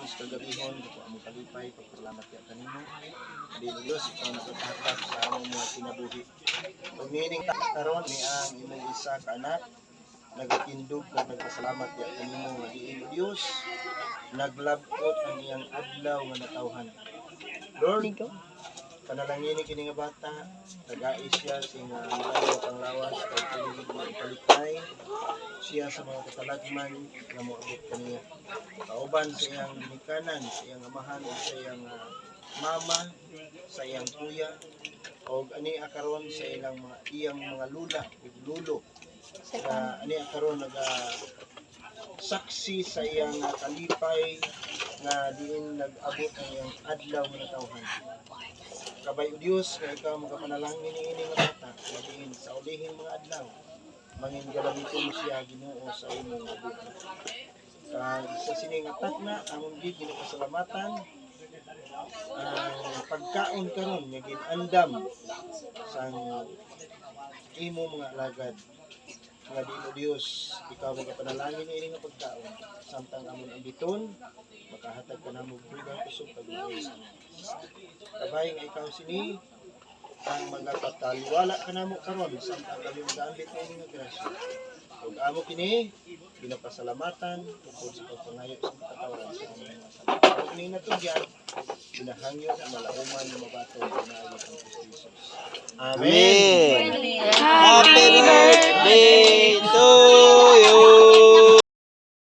sa kagabihon, ito ang kalipay, pagpalamat yan kanino. Dito Diyos, ikaw nagkatatak sa among mga kinabuhi. Pagnining karon ni ang imong isa ka anak, nagtindog na nagpasalamat yan kanino nga diin Diyos, naglabot ang iyang adlaw nga natawhan. Lord, panalangin kini nga bata, tagai siya sa nga mga panglawas kay paligid mo ipalikay siya sa mga katalagman nga moabot kaniya. Kauban sa iyang ginikanan, sa iyang amahan o sa iyang mama, sa iyang kuya, o ani akaron sa iyang mga lula, lulo. Ani akaron saksi sa iyang kalipay nga diin nag-abot ang iyang adlaw nga natawhan. Kabay o Diyos nga ikaw magapanalangin ini nga bata, diin sa ulihing mga adlaw. Mangin galabiton siya Ginoo sa imong buhi. Sa sining atak na among gid ginapasalamatan ang pagkaon karon nga ginandam sang imo mga alagad nga diin o Dios ikaw magapanalangin ini nga pagkaon samtang amon ambiton makahatag ka namo dugang kusog pag-uwi. Kabay nga ikaw sini ang mga pataliwala ka namo karon samtang kami mag-ambit na inyong grasya. Ug amo kini ginapasalamatan tungkol sa pagpangayo sa katawaran sa among mga salamat. Ug kini natugyan pinahangyo sa malauman nga mabaton pinaayo ang Kristo. Amen. Happy birthday to